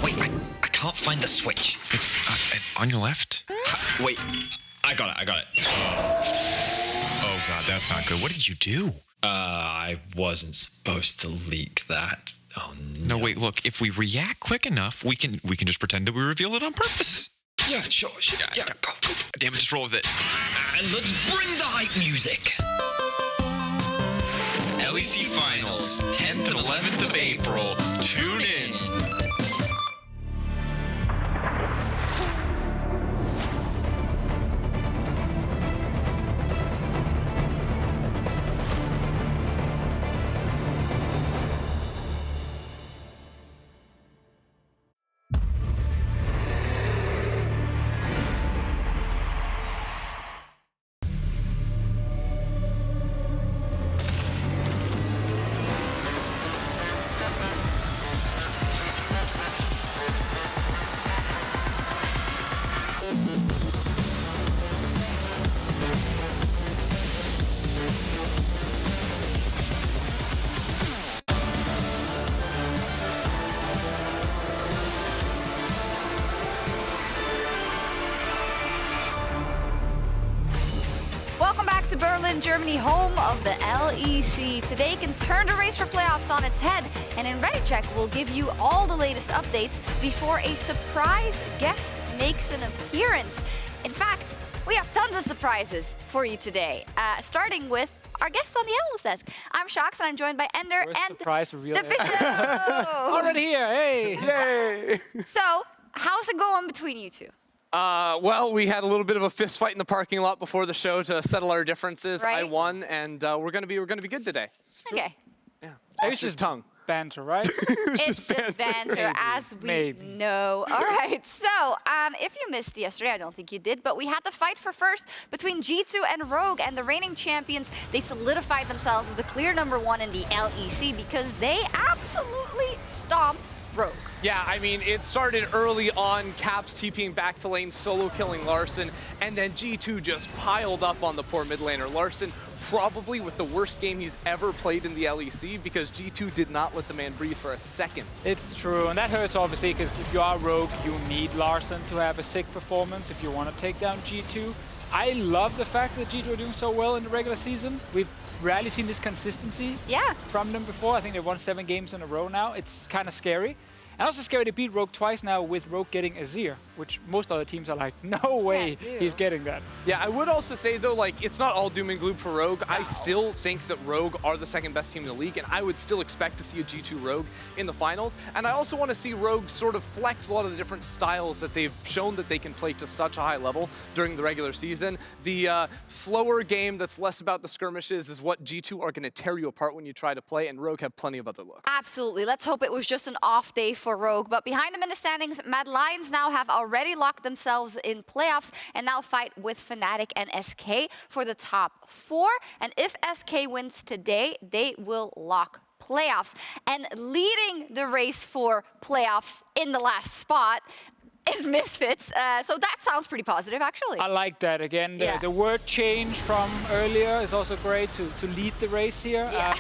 Wait, I can't find the switch. It's on your left. Wait, I got it. Oh God, that's not good. What did you do? I wasn't supposed to leak that. Oh no. No, wait, look, if we react quick enough, we can just pretend that we reveal it on purpose. Yeah, sure. Yeah, go. Damn it, just roll with it. And let's bring the hype music. LEC Finals, 10th and 11th of April. Tune in. Welcome back to Berlin, Germany, home of the LEC. Today can turn the race for playoffs on its head, and in ReadyCheck, we'll give you all the latest updates before a surprise guest makes an appearance. In fact, we have tons of surprises for you today, starting with our guests on the Analyst desk. I'm Sjokz, and I'm joined by Ender First and surprise reveal. Deficio. Already here, hey! Yay! So, how's it going between you two? Well, we had a little bit of a fist fight in the parking lot before the show to settle our differences. Right. I won, and we're gonna be good today. Okay. Yeah. It's just tongue. banter, right? It's just banter, as we know. All right, so if you missed yesterday, I don't think you did, but we had the fight for first between G2 and Rogue, and the reigning champions. They solidified themselves as the clear #1 in the LEC because they absolutely stomped Rogue. Yeah, I mean, it started early on, Caps TPing back to lane, solo killing Larson, and then G2 just piled up on the poor mid laner. Larson probably with the worst game he's ever played in the LEC because G2 did not let the man breathe for a second. It's true, and that hurts obviously because if you are Rogue, you need Larson to have a sick performance if you want to take down G2. I love the fact that G2 are doing so well in the regular season. We've rarely seen this consistency from them before. I think they've won 7 games in a row now. It's kind of scary. And also scary to beat Rogue twice now with Rogue getting Azir, which most other teams are like, no way he's getting that. Yeah, I would also say though, like, it's not all doom and gloom for Rogue. No. I still think that Rogue are the second best team in the league, and I would still expect to see a G2 Rogue in the finals. And I also want to see Rogue sort of flex a lot of the different styles that they've shown that they can play to such a high level during the regular season. The slower game that's less about the skirmishes is what G2 are going to tear you apart when you try to play, and Rogue have plenty of other looks. Absolutely. Let's hope it was just an off day for Rogue. But behind them in the standings, Mad Lions now have already locked themselves in playoffs and now fight with Fnatic and SK for the top 4. And if SK wins today, they will lock playoffs. And leading the race for playoffs in the last spot is Misfits. So that sounds pretty positive, actually. I like that. Again, the word change from earlier is also great to lead the race here. Yeah.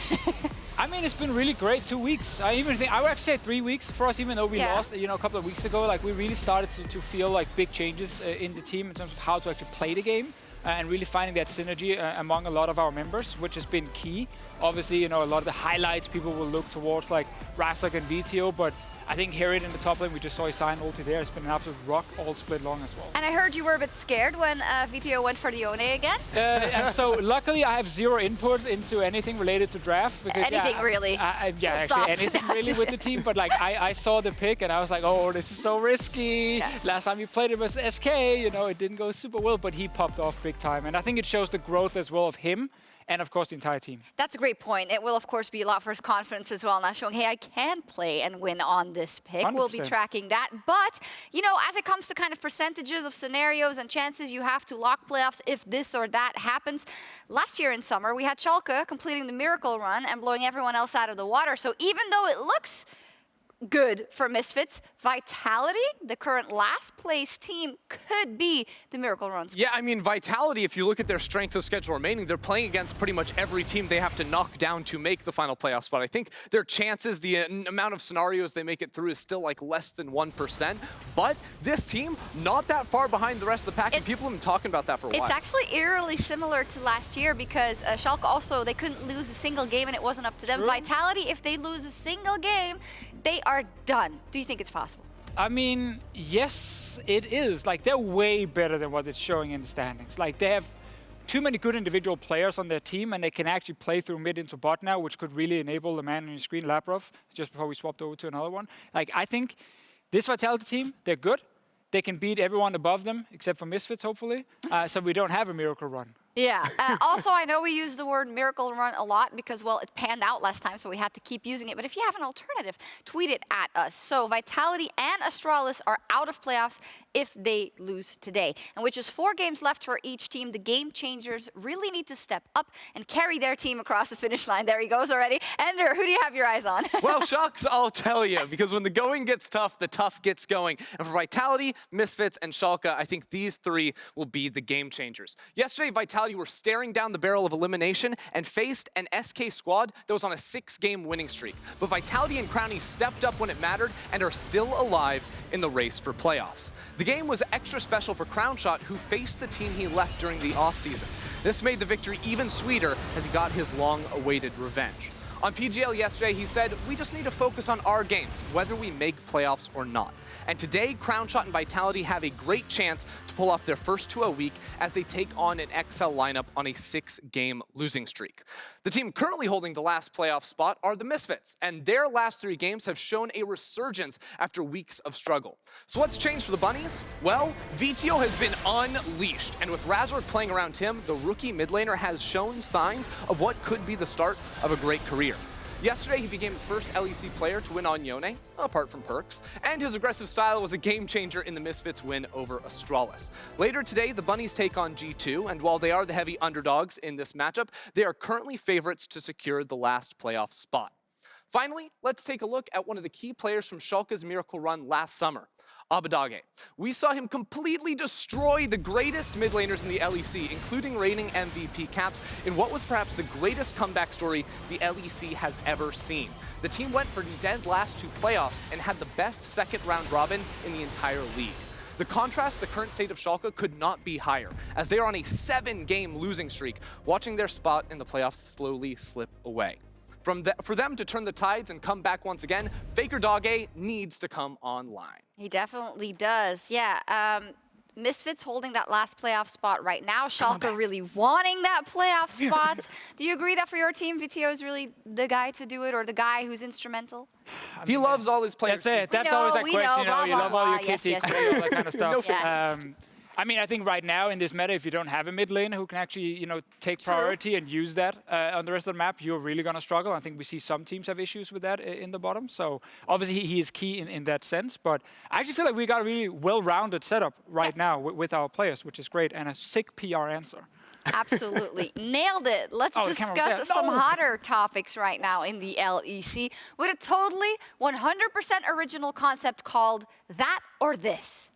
I mean, it's been really great 2 weeks. I would actually say 3 weeks for us, even though we lost, a couple of weeks ago. Like, we really started to feel like big changes in the team in terms of how to actually play the game and really finding that synergy among a lot of our members, which has been key. Obviously, a lot of the highlights people will look towards like Razak and VTO, but I think Harriet in the top lane, we just saw his sign ulti there. It's been an absolute rock all split long as well. And I heard you were a bit scared when VTO went for the Yone again. And so luckily I have 0 input into anything related to draft. Because, anything really. Actually anything really with the team. But like I saw the pick and I was like, oh, this is so risky. Yeah. Last time we played it was SK, it didn't go super well, but he popped off big time. And I think it shows the growth as well of him. And of course, the entire team. That's a great point. It will, of course, be a lot for his confidence as well. Now showing, hey, I can play and win on this pick. 100%. We'll be tracking that. But, as it comes to kind of percentages of scenarios and chances you have to lock playoffs if this or that happens. Last year in summer, we had Sjokz completing the miracle run and blowing everyone else out of the water. So even though it looks good for Misfits. Vitality, the current last place team, could be the Miracle Run squad. Yeah, I mean, Vitality, if you look at their strength of schedule remaining, they're playing against pretty much every team they have to knock down to make the final playoff spot. I think their chances, the amount of scenarios they make it through is still like less than 1%. But this team, not that far behind the rest of the pack, and people have been talking about that for a while. It's actually eerily similar to last year because Sjokz also, they couldn't lose a single game and it wasn't up to them. True. Vitality, if they lose a single game, they are done. Do you think it's possible? I mean, yes, it is. Like, they're way better than what it's showing in the standings. Like, they have too many good individual players on their team, and they can actually play through mid into bot now, which could really enable the man on your screen, Labrov, just before we swapped over to another one. Like, I think this Vitality team, they're good. They can beat everyone above them, except for Misfits, hopefully. So we don't have a Miracle Run. Yeah. Also, I know we use the word Miracle Run a lot because, well, it panned out last time, so we had to keep using it. But if you have an alternative, tweet it at us. So Vitality and Astralis are out of playoffs if they lose today. And with just 4 games left for each team, the game changers really need to step up and carry their team across the finish line. There he goes already. Ender, who do you have your eyes on? Well, Sjokz, I'll tell you, because when the going gets tough, the tough gets going. And for Vitality, Misfits, and Sjokz, I think these 3 will be the game changers. Yesterday, Vitality were staring down the barrel of elimination and faced an SK squad that was on a 6-game winning streak. But Vitality and Crownie stepped up when it mattered and are still alive in the race for playoffs. The game was extra special for Crownshot, who faced the team he left during the offseason. This made the victory even sweeter as he got his long-awaited revenge. On PGL yesterday, he said, "We just need to focus on our games, whether we make playoffs or not." And today, Crownshot and Vitality have a great chance to pull off their first 2 a week as they take on an XL lineup on a 6-game losing streak. The team currently holding the last playoff spot are the Misfits, and their last 3 games have shown a resurgence after weeks of struggle. So what's changed for the Bunnies? Well, Vito has been unleashed, and with Razork playing around him, the rookie mid laner has shown signs of what could be the start of a great career. Yesterday, he became the first LEC player to win on Yone, apart from Perks, and his aggressive style was a game changer in the Misfits' win over Astralis. Later today, the Bunnies take on G2, and while they are the heavy underdogs in this matchup, they are currently favorites to secure the last playoff spot. Finally, let's take a look at one of the key players from Schalke's Miracle Run last summer, Abbedagge. We saw him completely destroy the greatest mid laners in the LEC, including reigning MVP Caps, in what was perhaps the greatest comeback story the LEC has ever seen. The team went for dead last 2 playoffs and had the best second round robin in the entire league. The contrast, the current state of Schalke could not be higher, as they are on a 7-game losing streak, watching their spot in the playoffs slowly slip away. For them to turn the tides and come back once again, FLICKR needs to come online. He definitely does. Yeah. Misfits holding that last playoff spot right now. Schalke really wanting that playoff spot. Do you agree that for your team, Vito is really the guy to do it, or the guy who's instrumental? He loves all his players. That's it. That's always that question. You know, you love all your kids, all that kind of stuff. Yeah. I mean, I think right now in this meta, if you don't have a mid laner who can actually, you know, take priority and use that on the rest of the map, you're really going to struggle. I think we see some teams have issues with that in the bottom. So obviously he is key in that sense. But I actually feel like we got a really well-rounded setup right now with our players, which is great, and a sick PR answer. Absolutely. Nailed it. Let's discuss some hotter topics right now in the LEC with a totally 100% original concept called That or This.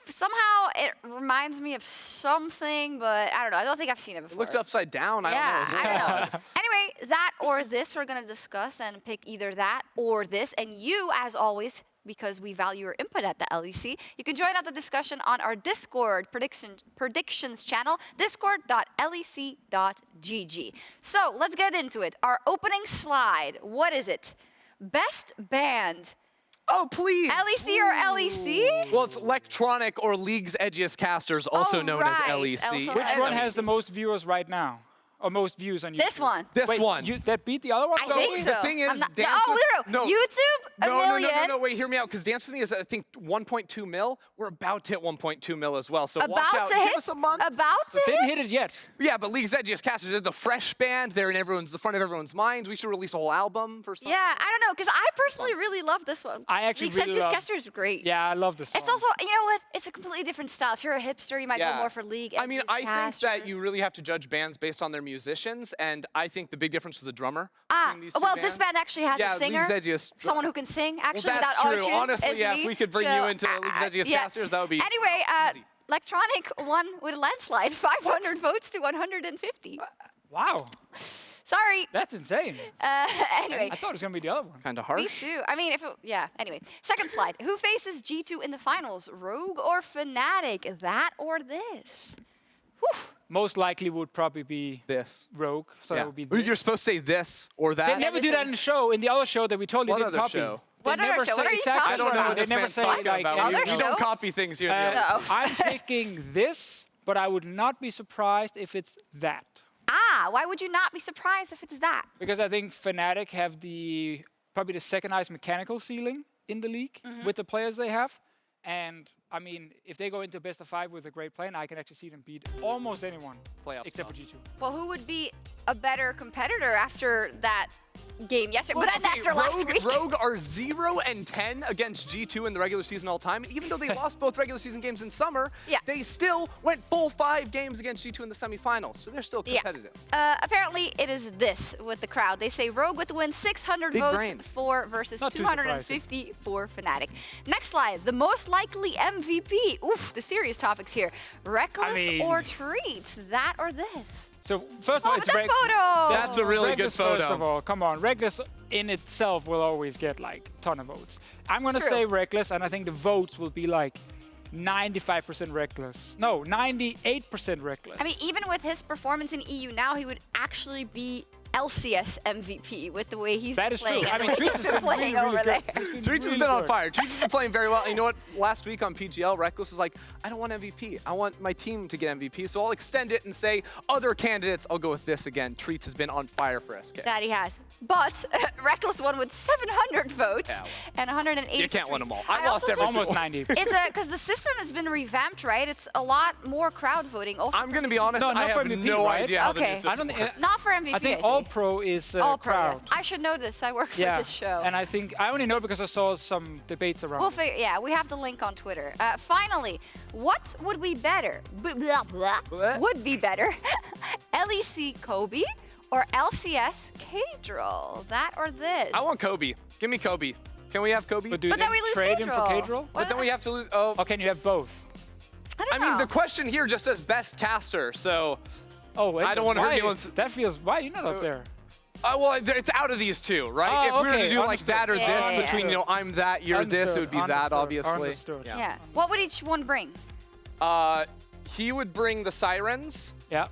Somehow it reminds me of something, but I don't know. I don't think I've seen it before. It looked upside down. Yeah, I don't know. Anyway, that or this we're going to discuss and pick either that or this. And you, as always, because we value your input at the LEC, you can join out the discussion on our Discord predictions channel, discord.lec.gg. So let's get into it. Our opening slide, what is it? Best band. Oh, please! LEC or LEC? Well, it's Electronic or League's Edgiest Casters, also known as LEC. Also Which one has the most viewers right now? Or most views on YouTube? This one. This Wait, one. that beat the other one? I think so. The thing is, I'm not- Dance oh, with- no. no. YouTube, a million. No, wait, hear me out, because Dance With Me is, I think, 1.2 mil. We're about to hit 1.2 mil as well, so watch About out. to Give hit. us a month. About to Didn't hit. hit it yet. Yeah, but League's Edgiest Casters, they're the fresh band. They're in the front of everyone's minds. We should release a whole album for something. Yeah, I don't know, because I personally really love this one. I actually League really Edgiest love- Caster is great. Yeah, I love this song. It's also, you know what? It's a completely different style. If you're a hipster, you might go more for League. I mean, Edgiest I think that Casters. you really have to judge bands based on their musicians, and I think the big difference was the drummer Ah, between these two well, bands. this band actually has Yeah, a singer, League's Edgiest. someone who can sing actually Well, that's without true. auto-tune. Honestly, is yeah, me. if we could bring you into League's Edgiest Casters, that would be Anyway, easy. Electronic won with a landslide, 500 votes to 150. Wow, Sorry. that's insane. Anyway. I thought it was going to be the other one. kind of Me harsh. too. I mean, yeah. Anyway, second slide. Who faces G2 in the finals? Rogue or Fnatic? That or this? Whew. Most likely would probably be This. Rogue, so Yeah. that would be this. You're supposed to say this or that. They never do that in the show, in the other show that we totally What didn't other copy. show? They What other never show? say What are you exactly talking I don't know about? what They this never man's say talking like about. Other We show? don't copy things here. in the No. office. I'm picking this, but I would not be surprised if it's that. Ah, why would you not be surprised if it's that? Because I think Fnatic have probably the second highest mechanical ceiling in the league with the players they have. And I mean, if they go into best of 5 with a great plan, I can actually see them beat almost anyone Playoff except for stuff. G2. Well, who would be a better competitor after that game yesterday? Look, but then okay, after last Rogue, week. Rogue are 0-10 against G2 in the regular season all time. Even though they lost both regular season games in summer, Yeah. they still went full 5 games against G2 in the semifinals. So they're still Yeah. competitive. Apparently, it is this with the crowd. They say Rogue with the win, 600 Big votes brain. for versus Not too 250 for Fnatic. Next slide, the most likely MVP. Oof, the serious topics here. Reckless mean- or Treats? That or this? So first of all, Oh, it's but that photo! That's a really good Reckless First photo. of all, come on, Reckless in itself will always get like ton of votes. I'm gonna True. say Reckless, and I think the votes will be like 95% Reckless. No, 98% Reckless. I mean, even with his performance in EU now, he would actually be LCS MVP with the way he's that been is true. playing. I and mean, the way Treats he's has been been really, playing really over good. there. Treats has really been on good. fire. Treats has been playing very well. And you know what? Last week on PGL, Reckless was like, I don't want MVP. I want my team to get MVP. So I'll extend it and say other candidates. I'll go with this again. Treats has been on fire for SK. That he has. But Reckless won with 700 votes Yeah, well. and 180. You can't for win them Treats. all. I lost also every think Almost single 90. It's because the system has been revamped, right? It's a lot more crowd voting. Also I'm going to be honest, No, I not for have MVP, no right? idea how the Okay. new system I don't think works. not for MVP. I think All Pro is All Pro. crowd. Yes. I should know this. I work Yeah, for this show. and I think I only know because I saw some debates around. We'll it. figure. Yeah, we have the link on Twitter. Finally, what would be better? Blah, blah, What? would be better? LEC Kobe or LCS Kadril? That or this? I want Kobe. Give me Kobe. Can we have Kobe? But do But then they we lose trade him for Kadril. Kadril? But then we have to lose. Oh, Or can you have both? I don't I mean, know. the question here just says best caster. So, Oh, wait, I don't wanna hurt why- anyone's- That feels. Why are you not up there? well, it's out of these two, right? Oh, if we were to okay, do like understood. that or Yeah, this yeah, between, yeah. I'm that, you're this, it would be that, Understood, obviously. understood. yeah. What would each one bring? He would bring the sirens, Yeah.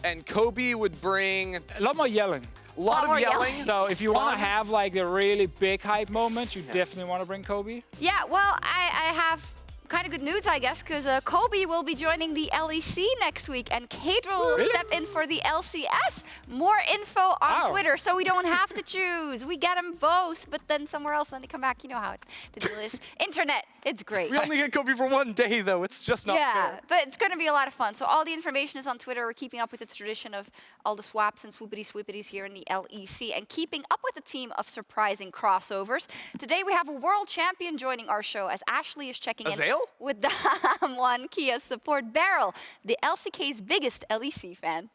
and Kobe would bring A lot more yelling. a lot more of yelling. yelling. So if you want Fun. to have like the really big hype moments, you definitely want to bring Kobe. Yeah, well, I have kind of good news, I guess, because Kobe will be joining the LEC next week, and Kadril will Really? step in for the LCS. More info on Wow. Twitter, so we don't have to choose. We get them both, but then somewhere else, then they come back. You know how the deal is. Internet, it's great. We only get Kobe for one day, though. It's just not Yeah, fair. but it's going to be a lot of fun. So all the information is on Twitter. We're keeping up with the tradition of all the swaps and swoopity-swoopities here in the LEC and keeping up with a team of surprising crossovers. Today we have a world champion joining our show as Ashley is checking in Azale? with the One Kia support BeryL, the LCK's biggest LEC fan.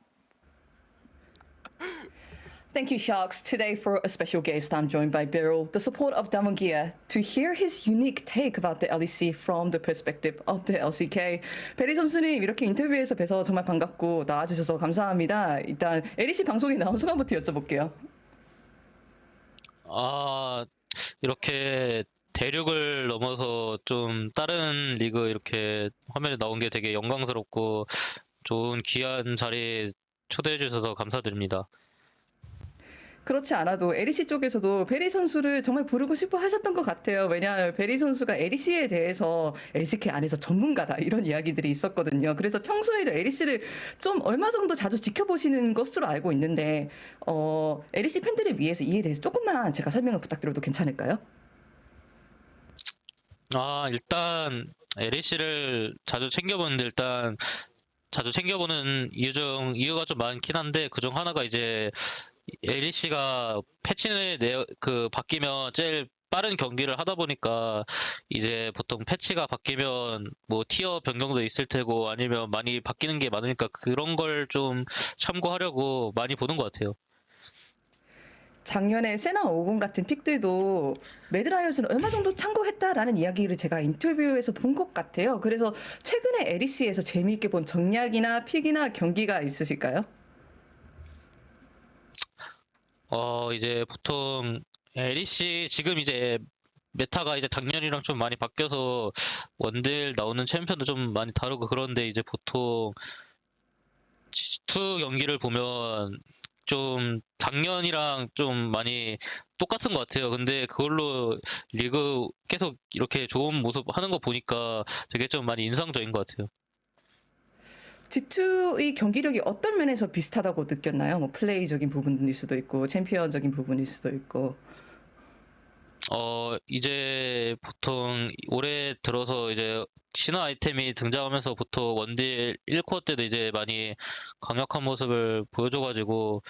Thank you, Sjokz. Today for a special guest, I'm joined by BeryL, the support of Damongia, to hear his unique take about the LEC from the perspective of the LCK. 베리 선수님, 이렇게 인터뷰에서 뵈서 정말 반갑고 나와주셔서 감사합니다. 일단 LEC 방송에 나온 소감부터 여쭤볼게요. 이렇게 대륙을 넘어서 좀 다른 리그 이렇게 화면에 나온 게 되게 영광스럽고 좋은 귀한 자리에 초대해 주셔서 감사드립니다. 그렇지 않아도 LEC 쪽에서도 베리 선수를 정말 부르고 싶어 하셨던 것 같아요. 왜냐하면 베리 선수가 LEC에 대해서 LCK 안에서 전문가다 이런 이야기들이 있었거든요. 그래서 평소에도 LEC를 좀 얼마 정도 자주 지켜보시는 것으로 알고 있는데 LEC 팬들을 위해서 이에 대해서 조금만 제가 설명을 부탁드려도 괜찮을까요? 일단 LEC를 자주 챙겨보는데 일단 자주 챙겨보는 이유가 좀 많긴 한데 그중 하나가 이제 LEC가 패치를 바뀌면 제일 빠른 경기를 하다 보니까 이제 보통 패치가 바뀌면 뭐 티어 변경도 있을 테고 아니면 많이 바뀌는 게 많으니까 그런 걸 좀 참고하려고 많이 보는 것 같아요. 작년에 세나 50 같은 픽들도 매드라이엇은 얼마 정도 참고했다라는 이야기를 제가 인터뷰에서 본 것 같아요. 그래서 최근에 LEC에서 재미있게 본 전략이나 픽이나 경기가 있으실까요? 이제 보통 LEC 지금 이제 메타가 이제 작년이랑 좀 많이 바뀌어서 원딜 나오는 챔피언도 좀 많이 다르고 그런데 이제 보통 G2 경기를 보면 좀 작년이랑 좀 많이 똑같은 것 같아요. 근데 그걸로 리그 계속 이렇게 좋은 모습 하는 거 보니까 되게 좀 많이 인상적인 것 같아요. G2의 경기력이 어떤 면에서 비슷하다고 느꼈나요? 뭐 플레이적인 부분일 수도 있고 챔피언적인 부분일 수도 있고. 이제 보통 올해 들어서 이제 신화 아이템이 등장하면서 보통 원딜 1코어 때도 이제 많이 강력한 모습을 보여줘가지고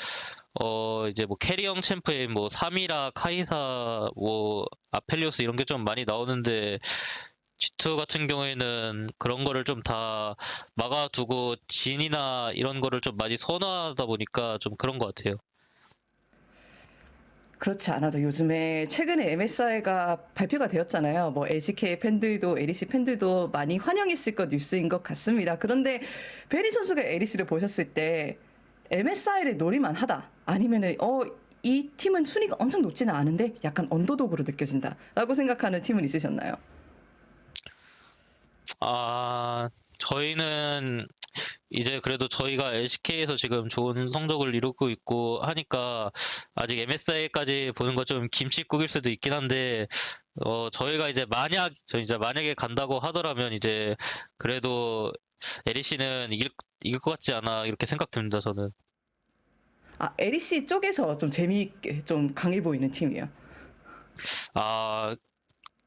이제 뭐 캐리형 챔프에 뭐 사미라, 카이사, 뭐 아펠리오스 이런 게 좀 많이 나오는데 G2 같은 경우에는 그런 거를 좀 다 막아두고 진이나 이런 거를 좀 많이 선호하다 보니까 좀 그런 것 같아요. 그렇지 않아도 요즘에 최근에 MSI가 발표가 되었잖아요. 뭐 LCK 팬들도 LEC 팬들도 많이 환영했을 것 뉴스인 것 같습니다. 그런데 베리 선수가 LEC를 보셨을 때 MSI를 노릴만 하다. 아니면은 이 팀은 순위가 엄청 높지는 않은데 약간 언더독으로 느껴진다라고 생각하는 팀은 있으셨나요? 저희는 이제 그래도 저희가 LCK에서 지금 좋은 성적을 이루고 있고 하니까 아직 MSI까지 보는 거 좀 김칫국일 수도 있긴 한데 저희가 이제 만약에 간다고 하더라면 이제 그래도 LEC는 이길 것 같지 않아 이렇게 생각 듭니다 저는. LEC 쪽에서 좀 재미있게 좀 강해 보이는 팀이에요.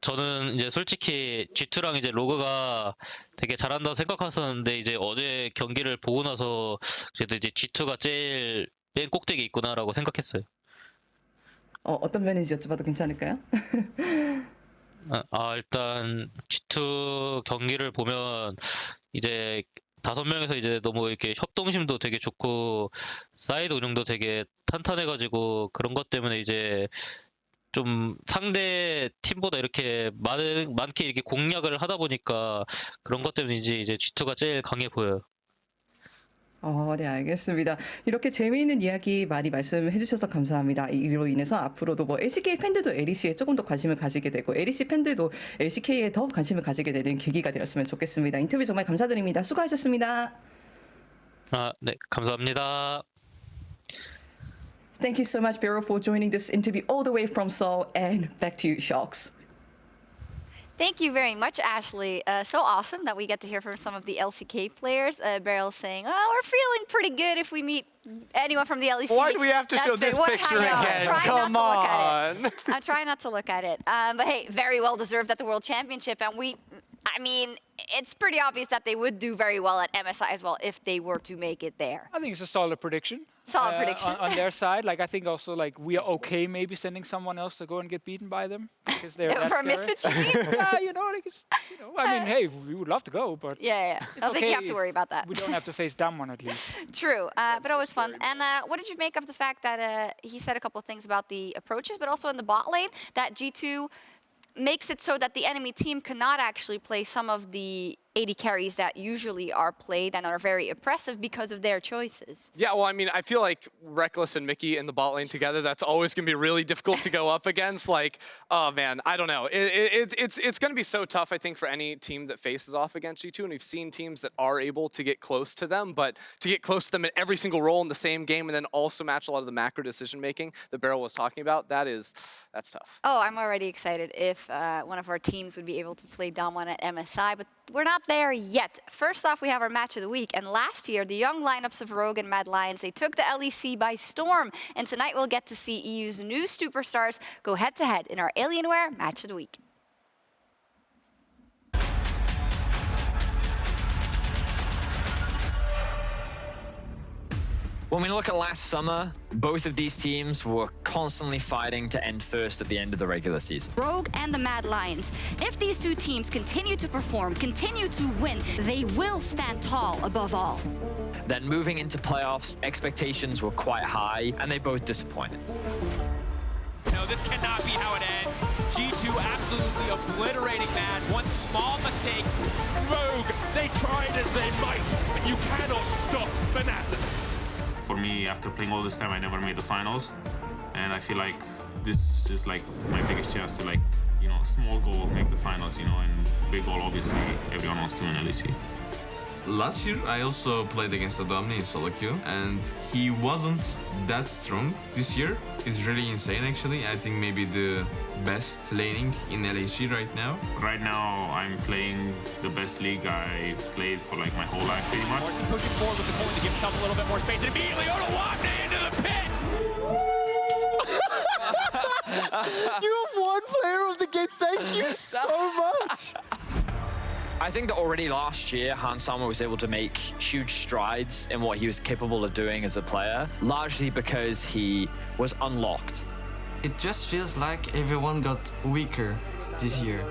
저는 이제 솔직히 G2랑 이제 로그가 되게 잘한다고 생각했었는데 이제 어제 경기를 보고 나서 그래도 이제 G2가 제일 맨 꼭대기에 있구나라고 생각했어요. 어떤 면인지 여쭤봐도 괜찮을까요? 일단 G2 경기를 보면 이제 5명에서 이제 너무 이렇게 협동심도 되게 좋고 사이드 운영도 되게 탄탄해가지고 그런 것 때문에 이제 좀 상대 팀보다 이렇게 많게 이렇게 공략을 하다 보니까 그런 것 때문인지 이제 G2가 제일 강해 보여요. 네, 알겠습니다. 이렇게 재미있는 이야기 많이 말씀해 주셔서 감사합니다. 이로 인해서 앞으로도 뭐 LCK 팬들도 LEC에 조금 더 관심을 가지게 되고 LEC 팬들도 LCK에 더 관심을 가지게 되는 계기가 되었으면 좋겠습니다. 인터뷰 정말 감사드립니다. 수고하셨습니다. 네, 감사합니다. Thank you so much, BeryL, for joining this interview all the way from Seoul, and back to you, Sjokz. Thank you very much, Ashley. So awesome that we get to hear from some of the LCK players. BeryL saying, we're feeling pretty good if we meet anyone from the LEC. Why do we have to show That's this big. picture I know. again? I'm trying Come not to look at on. it. I'm trying not to look at it. But hey, very well deserved at the World Championship. And it's pretty obvious that they would do very well at MSI as well if they were to make it there. I think it's a solid prediction. Solid prediction. On their side. Like, I think also, like, we are okay maybe sending someone else to go and get beaten by them because they're that For a scary. misfits, you mean? Yeah, I mean, hey, we would love to go, but Yeah. I don't think you have to if worry about that. we don't have to face someone at least. True, but always fun. And what did you make of the fact that he said a couple of things about the approaches, but also in the bot lane, that G2 makes it so that the enemy team cannot actually play some of the AD carries that usually are played and are very oppressive because of their choices. Yeah, well, I mean, I feel like Reckless and Mickey in the bot lane together, that's always going to be really difficult to go up against. Like, oh man, I don't know. It's going to be so tough, I think, for any team that faces off against G2. And we've seen teams that are able to get close to them, but to get close to them in every single role in the same game and then also match a lot of the macro decision making that BeryL was talking about, that's tough. Oh, I'm already excited if one of our teams would be able to play Damwon at MSI, but we're not there yet. First off, we have our match of the week, and last year, the young lineups of Rogue and Mad Lions, they took the LEC by storm, and tonight we'll get to see EU's new superstars go head-to-head in our Alienware match of the week. When we look at last summer, both of these teams were constantly fighting to end first at the end of the regular season. Rogue and the Mad Lions. If these two teams continue to perform, continue to win, they will stand tall above all. Then moving into playoffs, expectations were quite high, and they both disappointed. No, this cannot be how it ends. G2 absolutely obliterating Mad. One small mistake. Rogue, they tried as they might, but you cannot stop Fnatic. For me, after playing all this time, I never made the finals. And I feel like this is like my biggest chance to, like, you know, small goal, make the finals, you know, and big goal, obviously, everyone wants to win LEC. Last year, I also played against Adomni in solo queue, and he wasn't that strong. This year is really insane, actually. I think maybe the best laning in LEC right now. Right now, I'm playing the best league I played for like my whole life, pretty much. Morrison pushing forward with the point to give himself a little bit more space, and immediately Ottawamne into the pit! You have one player of the game. Thank you so much. I think that already last year, Hans Sama was able to make huge strides in what he was capable of doing as a player, largely because he was unlocked. It just feels like everyone got weaker this year.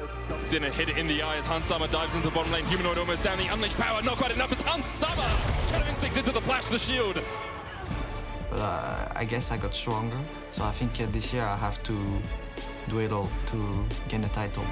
Didn't hit it in the eye as Hans Sama dives into the bottom lane. Humanoid almost down the unleashed power. Not quite enough as Hans Sama. Killer Instinct into the flash, the shield. But I guess I got stronger. So I think this year I have to do it all to gain the title.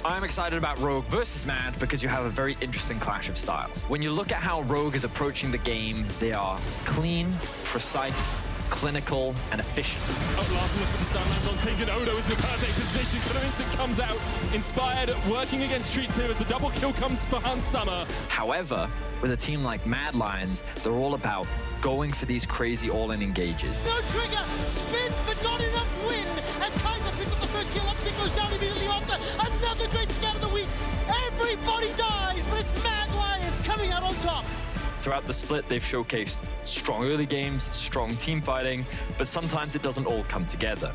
I'm excited about Rogue versus Mad because you have a very interesting clash of styles. When you look at how Rogue is approaching the game, they are clean, precise, clinical, and efficient. Oh, last look at the stun lands on Tinker. Odo is in the perfect position. Killer Instinct comes out, inspired, working against Streets here as the double kill comes for Hans Sama. However, with a team like Mad Lions, they're all about going for these crazy all-in engages. No trigger, spin, but not enough win. As Kaiser picks up the first kill, Uptick goes down immediately after. Another great scout of the week. Everybody dies, but it's Mad Lions coming out on top. Throughout the split, they've showcased strong early games, strong team fighting, but sometimes it doesn't all come together.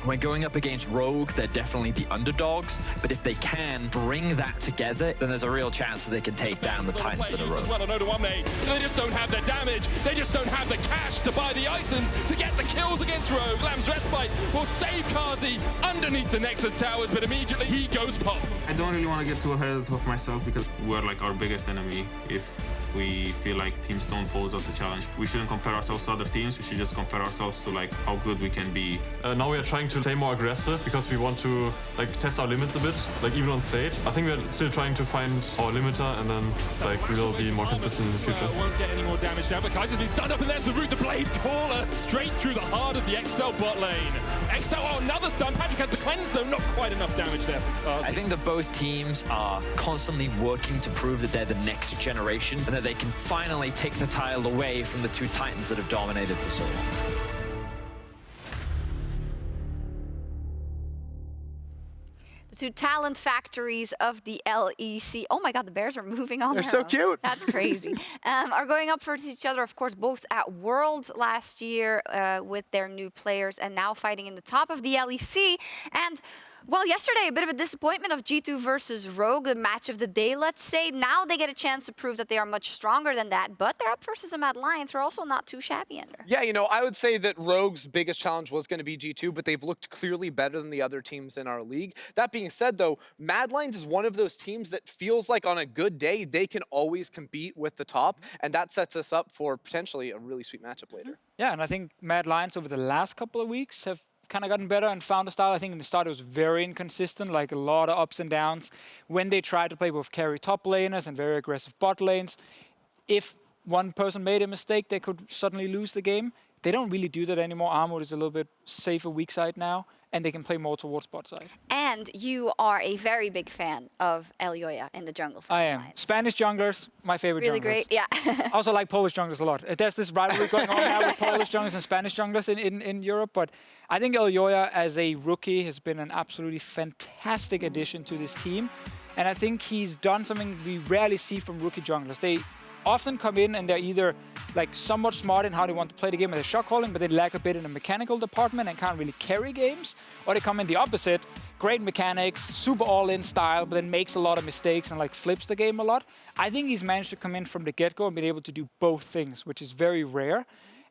When going up against Rogue, they're definitely the underdogs, but if they can bring that together, then there's a real chance that they can take down the Titans that are Rogue. Well, Ottawamne, they just don't have the damage, they just don't have the cash to buy the items to get the kills against Rogue. Lamb's Respite will save Kazi underneath the Nexus towers, but immediately he goes pop. I don't really want to get too ahead of myself because we're like our biggest enemy. If we feel like teams don't pose us a challenge, we shouldn't compare ourselves to other teams. We should just compare ourselves to like how good we can be. Now we are trying to play more aggressive because we want to like test our limits a bit, like even on stage. I think we're still trying to find our limiter, and then like we will be more consistent in the future. Won't get any more damage now, but Kaiser's been stunned up, and there's the route, the Blade Caller straight through the heart of the XL bot lane. XL, oh, another stun. Patrick has the cleanse though, not quite enough damage there for Kazi. I think that both teams are constantly working to prove that they're the next generation and that they can finally take the title away from the two Titans that have dominated for so long. The two talent factories of the LEC. Oh my God, the Bears are moving on. They're so cute. That's crazy. Are going up for each other, of course, both at Worlds last year with their new players and now fighting in the top of the LEC. And well, yesterday, a bit of a disappointment of G2 versus Rogue, the match of the day, let's say. Now they get a chance to prove that they are much stronger than that, but they're up versus the Mad Lions, who are also not too shabby, Ender. Yeah, you know, I would say that Rogue's biggest challenge was going to be G2, but they've looked clearly better than the other teams in our league. That being said, though, Mad Lions is one of those teams that feels like on a good day, they can always compete with the top, and that sets us up for potentially a really sweet matchup later. Yeah, and I think Mad Lions over the last couple of weeks have kind of gotten better and found a style. I think in the start it was very inconsistent, like a lot of ups and downs. When they tried to play with carry top laners and very aggressive bot lanes, if one person made a mistake, they could suddenly lose the game. They don't really do that anymore. Armwood is a little bit safer weak side now, and they can play more towards bot side. And you are a very big fan of Elyoya in the jungle. I am. Spanish junglers, my favorite Really junglers. Great, yeah. I also like Polish junglers a lot. There's this rivalry going on now with Polish junglers and Spanish junglers in Europe, but I think Elyoya as a rookie has been an absolutely fantastic addition to this team. And I think he's done something we rarely see from rookie junglers. They often come in and they're either like somewhat smart in how they want to play the game with their shot calling, but they lack a bit in the mechanical department and can't really carry games. Or they come in the opposite, great mechanics, super all-in style, but then makes a lot of mistakes and like flips the game a lot. I think he's managed to come in from the get-go and be able to do both things, which is very rare.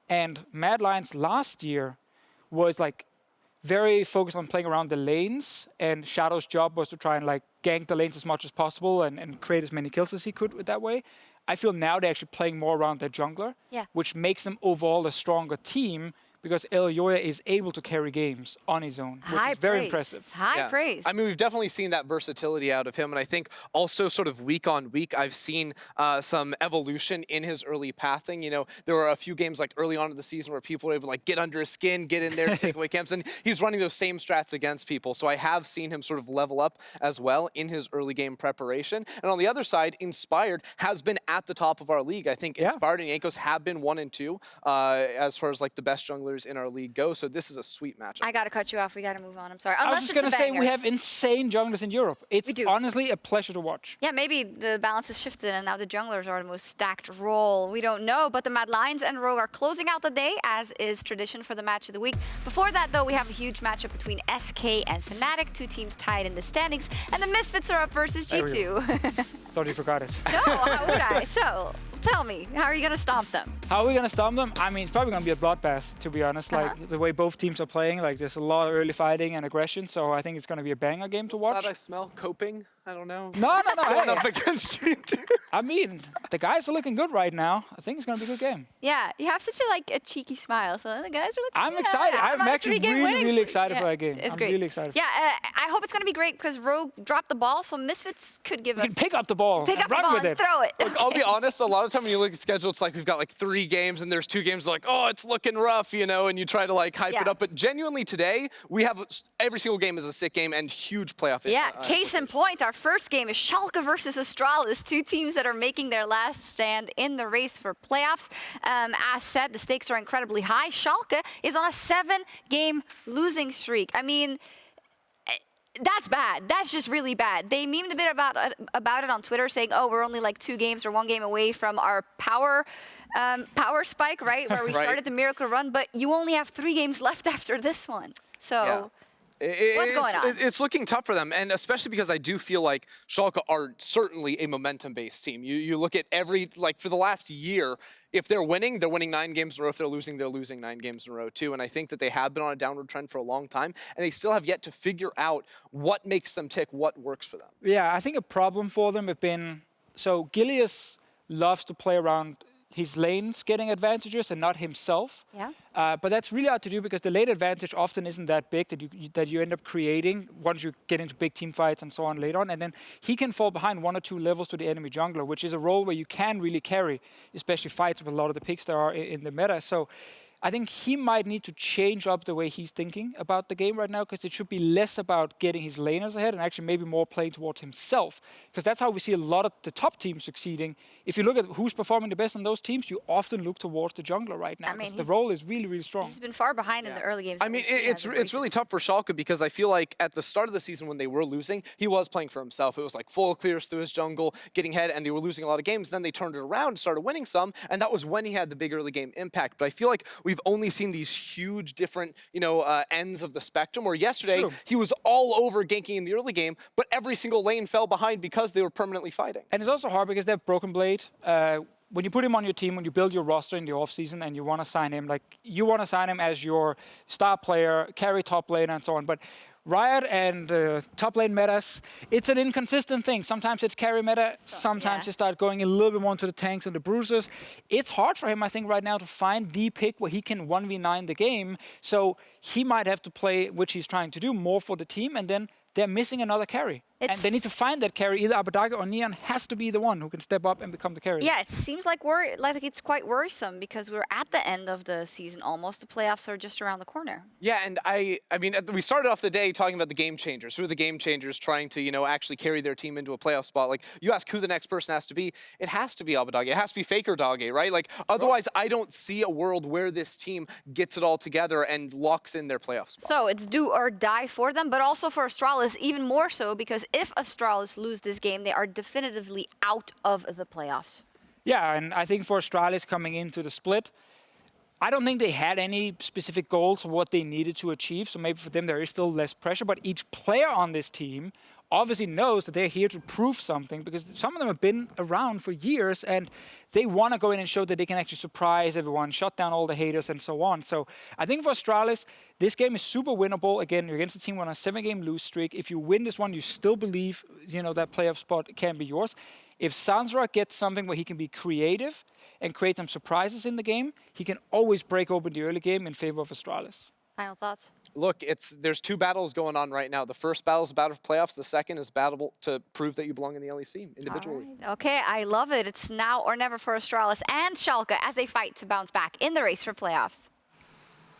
And Mad Lions last year was like very focused on playing around the lanes, and Shadow's job was to try and like gank the lanes as much as possible and create as many kills as he could with that way. I feel now they're actually playing more around their jungler, which makes them overall a stronger team because Elyoya is able to carry games on his own, which is very impressive. High praise. I mean, we've definitely seen that versatility out of him, and I think also sort of week on week, I've seen some evolution in his early pathing. You know, there were a few games like early on in the season where people were able to like get under his skin, get in there, take away camps, and he's running those same strats against people. So I have seen him sort of level up as well in his early game preparation. And on the other side, Inspired has been at the top of our league. I think Inspired and Jankos have been 1 and 2 as far as like the best junglers in our league go, so this is a sweet matchup. I gotta cut you off. We gotta move on. I'm sorry. I was just gonna say we have insane junglers in Europe. It's honestly a pleasure to watch. Yeah, maybe the balance has shifted and now the junglers are the most stacked role. We don't know, but the Mad Lions and Rogue are closing out the day, as is tradition for the match of the week. Before that, though, we have a huge matchup between SK and Fnatic, 2 teams tied in the standings, and the Misfits are up versus G2. Thought you forgot it. No, how would I? So, tell me, how are you gonna stomp them? How are we gonna stomp them? I mean, it's probably gonna be a bloodbath, to be honest. Like the way both teams are playing, like there's a lot of early fighting and aggression. So I think it's gonna be a banger game to watch. That I smell coping. I don't know. No. Going up against G2. I mean, the guys are looking good right now. I think it's gonna be a good game. Yeah, you have such a cheeky smile. So the guys are looking. I'm excited. I'm actually really excited for that game. It's I'm great. really excited. Yeah, I hope it's gonna be great because Rogue dropped the ball, so Misfits could give us. You can pick up the ball. Pick up the run ball with and it. throw it. Look, I'll be honest, a lot of time when you look at schedule, it's like we've got like 3 games and there's 2 games like, oh, it's looking rough, you know, and you try to like hype it up. But genuinely today, we have every single game is a sick game and huge playoff. Yeah, case in point, our first game is Sjokz versus Astralis, 2 teams that are making their last stand in the race for playoffs. As said, the stakes are incredibly high. Sjokz is on a 7-game losing streak. I mean, that's bad. That's just really bad. They memed a bit about it on Twitter, saying, "Oh, we're only like 2 games or 1 game away from our power spike, right, where we started the miracle run. But you only have 3 games left after this one. So." What's going on? It's looking tough for them, and especially because I do feel like Schalke are certainly a momentum-based team. You look at for the last year, if they're winning 9 games in a row. If they're losing 9 games in a row too. And I think that they have been on a downward trend for a long time, and they still have yet to figure out what makes them tick, what works for them. Yeah, I think a problem for them have been, so Gilius loves to play around his lanes getting advantages and not himself. Yeah. But that's really hard to do because the lane advantage often isn't that big that you end up creating once you get into big team fights and so on later on. And then he can fall behind 1 or 2 levels to the enemy jungler, which is a role where you can really carry, especially fights with a lot of the picks there are in the meta. So I think he might need to change up the way he's thinking about the game right now, because it should be less about getting his laners ahead and actually maybe more playing towards himself, because that's how we see a lot of the top teams succeeding. If you look at who's performing the best on those teams, you often look towards the jungler right now, because the role is really, really strong. He's been far behind in the early games. I mean, it's really tough for Schalke because I feel like at the start of the season when they were losing, he was playing for himself. It was like full clears through his jungle, getting ahead, and they were losing a lot of games. Then they turned it around, started winning some, and that was when he had the big early game impact. But I feel like we've only seen these huge different, ends of the spectrum, where yesterday he was all over ganking in the early game, but every single lane fell behind because they were permanently fighting. And it's also hard because they have Broken Blade. When you put him on your team, when you build your roster in the offseason and you want to sign him, you want to sign him as your star player, carry top lane and so on. But Riot and top lane metas, it's an inconsistent thing. Sometimes it's carry meta, sometimes you start going a little bit more into the tanks and the bruisers. It's hard for him, I think, right now to find the pick where he can 1v9 the game. So he might have to play, which he's trying to do, more for the team, and then they're missing another carry. And they need to find that carry. Either Abbedagge or Neon has to be the one who can step up and become the carry. Yeah, it seems like it's quite worrisome because we're at the end of the season almost. The playoffs are just around the corner. Yeah, and I mean, we started off the day talking about the game changers. Who are the game changers trying to, actually carry their team into a playoff spot? Like, you ask who the next person has to be, it has to be Abbedagge. It has to be FLICKR Dogge, right? Like, otherwise, I don't see a world where this team gets it all together and locks in their playoff spot. So it's do or die for them, but also for Astralis even more so, because if Astralis lose this game, they are definitively out of the playoffs. Yeah, and I think for Astralis coming into the split, I don't think they had any specific goals of what they needed to achieve, so maybe for them there is still less pressure, but each player on this team obviously knows that they're here to prove something, because some of them have been around for years and they want to go in and show that they can actually surprise everyone, shut down all the haters and so on. So I think for Astralis, this game is super winnable. Again, you're against a team on a 7-game lose streak. If you win this one, you still believe, that playoff spot can be yours. If Sansra gets something where he can be creative and create some surprises in the game, he can always break open the early game in favor of Astralis. Final thoughts? Look, there's two battles going on right now. The first battle is a battle for playoffs. The second is battle to prove that you belong in the LEC individually. Right. Okay, I love it. It's now or never for Astralis and Sjokz as they fight to bounce back in the race for playoffs.